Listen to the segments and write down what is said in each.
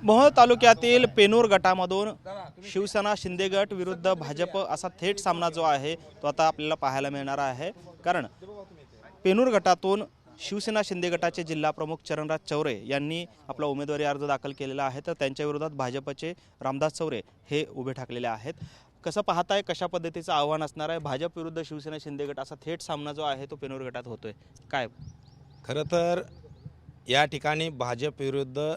मोहोळ तालुक्यातील पेनूर गटामधून शिवसेना शिंदे गट विरुद्ध भाजप असा थेट सामना जो आहे तो आता आपल्याला पाहायला मिळणार आहे। कारण पेनूर गटातून शिवसेना शिंदे गटाचे जिल्हा प्रमुख चरणराज चौरे यांनी आपला उमेदवारी अर्ज दाखल केलेला आहे, तर त्यांच्या विरोधात भाजपचे रामदास चौरे हे उभे ठाकलेले आहेत। कसं पाहताय, कशा पद्धतीचं आव्हान असणार आहे? भाजप विरुद्ध शिवसेना शिंदे गट असा थेट सामना जो आहे तो पेनूर गटात होतोय, काय? खरं तर या ठिकाणी भाजप विरुद्ध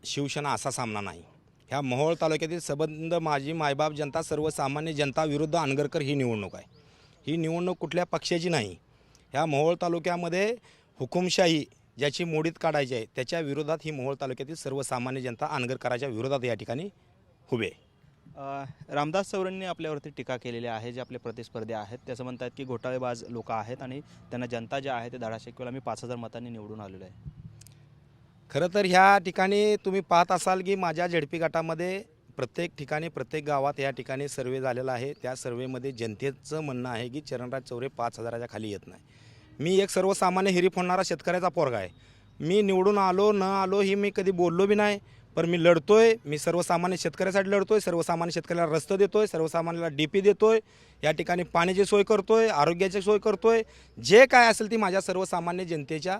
शिवसेना असा सामना नाही। ह्या मोहोळ तालुक्यातील सबंध माजी मायबाप जनता सर्वसामान्य जनता विरुद्ध अनगरकर ही निवडणूक आहे। ही निवडणूक कुठल्या पक्षाची नाही। ह्या मोहोळ तालुक्यामध्ये हुकुमशाही ज्याची मोडीत काढायची आहे त्याच्या विरोधात ही मोहोळ तालुक्यातील सर्वसामान्य जनता अनगरकराच्या विरोधात या ठिकाणी उभे आहे। रामदास चौरेंनी आपल्यावरती टीका केलेली आहे। जे आपले प्रतिस्पर्धी आहेत त्याचं म्हणतात की घोटाळेबाज लोक आहेत आणि त्यांना जनता जे आहे ते धडा शिकवेल, आम्ही 5000 मतांनी निवडून आलेलो आहे। खरं तर ह्या ठिकाणी तुम्ही पाहत असाल की माझ्या झेडपी गटामध्ये प्रत्येक ठिकाणी प्रत्येक गावात या ठिकाणी सर्वे झालेला आहे। त्या सर्वेमध्ये जनतेचं म्हणणं आहे की चरणराज चौरे 5000च्या खाली येत नाही। मी एक सर्वसामान्य हिरीप होणारा शेतकऱ्याचा पोरगा आहे। मी निवडून आलो न आलो ही मी कधी बोललो बी नाही, पण मी लढतोय। मी सर्वसामान्य शेतकऱ्यासाठी लढतोय, सर्वसामान्य शेतकऱ्याला रस्ते देतोय, सर्वसामान्याला डीपी देतोय, या ठिकाणी पाण्याची सोय करतोय, आरोग्याची सोय करतोय। जे काय असेल ती माझ्या सर्वसामान्य जनतेच्या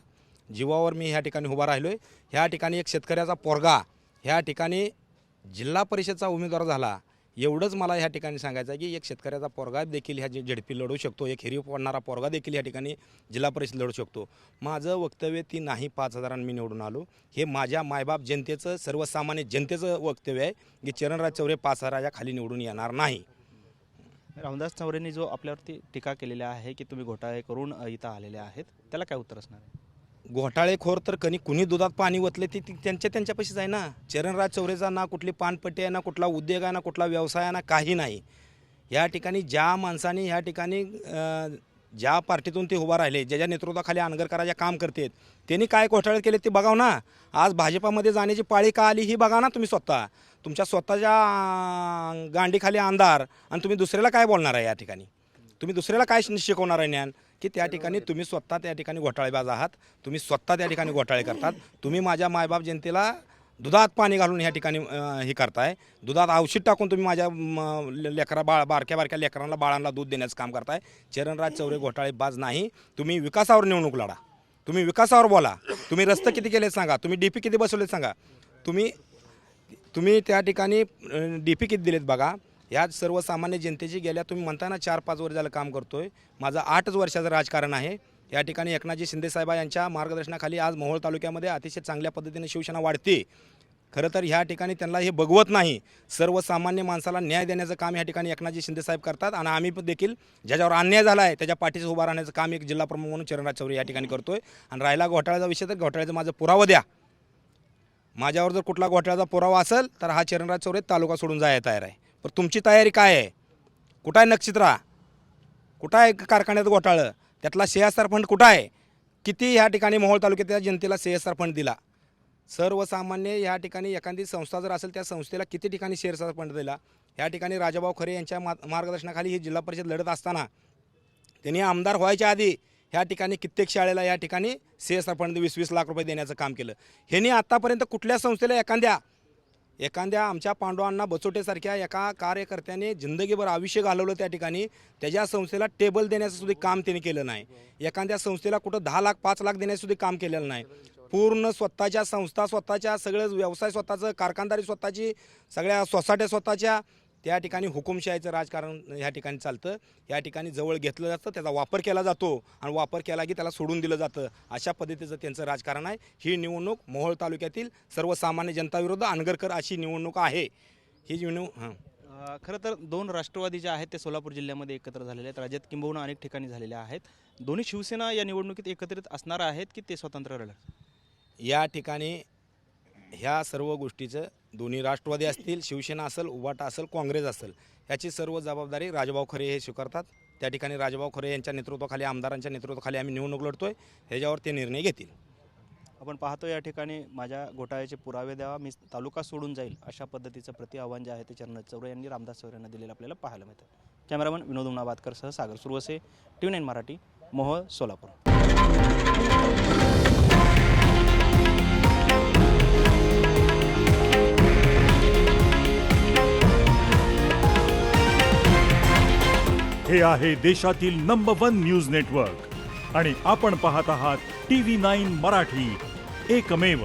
जीवावर मी ह्या ठिकाणी उभा राहिलोय। ह्या ठिकाणी एक शेतकऱ्याचा पोरगा ह्या ठिकाणी जिल्हा परिषदचा उमेदवार झाला, एवढंच मला ह्या ठिकाणी सांगायचं आहे की एक शेतकऱ्याचा पोरगा देखील ह्या झेडपी लढू शकतो, एक हिरीप पडणारा पोरगा देखील या ठिकाणी जिल्हा परिषद लढू शकतो। माझं वक्तव्य ती नाही 5000 मी निवडून आलो, हे माझ्या मायबाप जनतेचं सर्वसामान्य जनतेचं वक्तव्य आहे की चरणराज चौरे 5000च्या खाली निवडून येणार नाही। रामदास चौरेंनी जो आपल्यावरती टीका केलेली आहे की तुम्ही घोटाळे करून इथं आलेले आहेत, त्याला काय उत्तर असणार आहे? घोटाळेखोर तर कुणी दुधात पाणी ओतले ती त्यांच्या पैसेच आहे ना। चरणराज चौरेचा ना कुठली पानपट्टी आहे, ना कुठला उद्योग आहे, ना कुठला व्यवसाय आहे, ना काही नाही। या ठिकाणी ज्या माणसाने ह्या ठिकाणी ज्या पार्टीतून ते उभा राहिले, ज्याच्या नेतृत्वाखाली अनगरकराच्या काम करतात, त्यांनी काय घोटाळे केले ते बघाव ना। आज भाजपामध्ये जाण्याची पाळी का आली ही बघा ना तुम्ही स्वतः। तुमच्या स्वतःच्या गांडीखाली आमदार आणि तुम्ही दुसऱ्याला काय बोलणार आहे? या ठिकाणी तुम्ही दुसऱ्याला काय शिकवणार आहे ज्ञान? की त्या ठिकाणी तुम्ही स्वतः त्या ठिकाणी घोटाळेबाज आहात, तुम्ही स्वतः त्या ठिकाणी घोटाळे करतात। तुम्ही माझ्या मायबाप जनतेला दुधात पाणी घालून ह्या ठिकाणी हे करताय, दुधात औषध टाकून तुम्ही माझ्या बारक्या लेकरांना बाळांना दूध देण्याचं काम करताय। चरणराज चौरे घोटाळेबाज नाही। तुम्ही विकासावर निवडणूक लढा, तुम्ही विकासावर बोला, तुम्ही रस्ते किती केले सांगा, तुम्ही डीपी किती बसवले सांगा, तुम्ही त्या ठिकाणी डीपी किती दिलेत बघा। या सर्वसामान्य जनतेची गेल्या तुम्ही म्हणता ना 4-5 वर्ष झालं काम करतोय, माझं 8 वर्षाचं राजकारण आहे। या ठिकाणी एकनाथजी शिंदे साहेब यांच्या मार्गदर्शनाखाली आज मोहोळ तालुक्यामध्ये अतिशय चांगल्या पद्धतीने शिवसेना वाढते। खरं तर ह्या ठिकाणी त्यांना हे बघवत नाही। सर्वसामान्य माणसाला न्याय देण्याचं काम या ठिकाणी एकनाथजी शिंदे साहेब करतात आणि आम्ही देखील ज्याच्यावर अन्याय झाला आहे त्याच्या पाठीशी उभा राहण्याचं काम एक जिल्हा प्रमुख म्हणून चरणराज चौरे या ठिकाणी करतोय। आणि राहिला घोटाळ्याचा विषय, तर घोटाळ्याचा माझा पुरावा द्या। माझ्यावर जर कुठला घोटाळ्याचा पुरावा असेल तर हा चरणराज चौरे तालुका सोडून जायला तयार आहे। पण तुमची तयारी काय आहे? कुठं आहे नक्षत्रा? कुठं आहे कारखान्यात घोटाळं? त्यातला CSR फंड कुठं आहे? किती ह्या ठिकाणी मोहोळ तालुक्याच्या जनतेला CSR फंड दिला? सर्वसामान्य या ठिकाणी एखादी संस्था जर असेल त्या संस्थेला किती ठिकाणी CSR फंड दिला? ह्या ठिकाणी राजाभाऊ खरे यांच्या मार्गदर्शनाखाली ही जिल्हा परिषद लढत असताना त्यांनी आमदार व्हायच्या आधी ह्या ठिकाणी कित्येक शाळेला या ठिकाणी CSR फंड 20-20 लाख रुपये देण्याचं काम केलं। ह्यांनी आत्तापर्यंत कुठल्या संस्थेला एखाद्या आमच्या पांडवांना बचोटेसारख्या एका कार्यकर्त्याने जिंदगीभर आयुष्य घालवलं त्या ठिकाणी, त्याच्या संस्थेला टेबल देण्याचं सुद्धा काम त्यांनी केलं नाही। एखाद्या संस्थेला कुठं 10 लाख 5 लाख देण्याचं सुद्धा काम केलेलं नाही। पूर्ण स्वतःच्या संस्था, स्वतःच्या सगळं व्यवसाय स्वतःचं, कारखानदारी स्वतःची, सगळ्या सोसायट्या स्वतःच्या, त्या ठिकाणी हुकुमशाहीचं राजकारण ह्या ठिकाणी चालतं। या ठिकाणी जवळ घेतलं जातं, त्याचा वापर केला जातो आणि वापर केला की त्याला सोडून दिलं जातं। अशा पद्धतीचं त्यांचं राजकारण आहे। ही निवडणूक मोहोळ तालुक्यातील सर्वसामान्य जनताविरुद्ध अनगरकर अशी निवडणूक आहे। ही निवडणूक खरं तर 2 राष्ट्रवादी जे आहेत ते सोलापूर जिल्ह्यामध्ये एकत्र झालेले आहेत, राज्यात किंबहुना अनेक ठिकाणी झालेले आहेत। दोन्ही शिवसेना या निवडणुकीत एकत्रित असणार आहेत की ते स्वतंत्र लढत? या ठिकाणी ह्या सर्व गोष्टीचं दोन्ही राष्ट्रवादी असतील, शिवसेना असेल, उभाटा असेल, काँग्रेस असेल, याची सर्व जबाबदारी राजाभाऊ खरे हे स्वीकारतात। त्या ठिकाणी राजाभाऊ खरे यांच्या नेतृत्वाखाली, आमदारांच्या नेतृत्वाखाली आम्ही निवडणूक लढतोय, ह्याच्यावर ते निर्णय घेतील। आपण पाहतो या ठिकाणी माझ्या घोटाळ्याचे पुरावे द्यावा, मी तालुका सोडून जाईल, अशा पद्धतीचं आव्हान जे आहे ते चरणराज चौरे यांनी रामदास चौरे यांना दिलेलं आपल्याला पाहायला मिळतं। कॅमेरामन विनोद उमनाबादकर सह सागर सुरवसे, TV9 मराठी, मोहोळ, सोलापूर। हे आहे देशातील नंबर 1 न्यूज नेटवर्क आणि आपण पाहत आहात TV9 मराठी, एकमेव.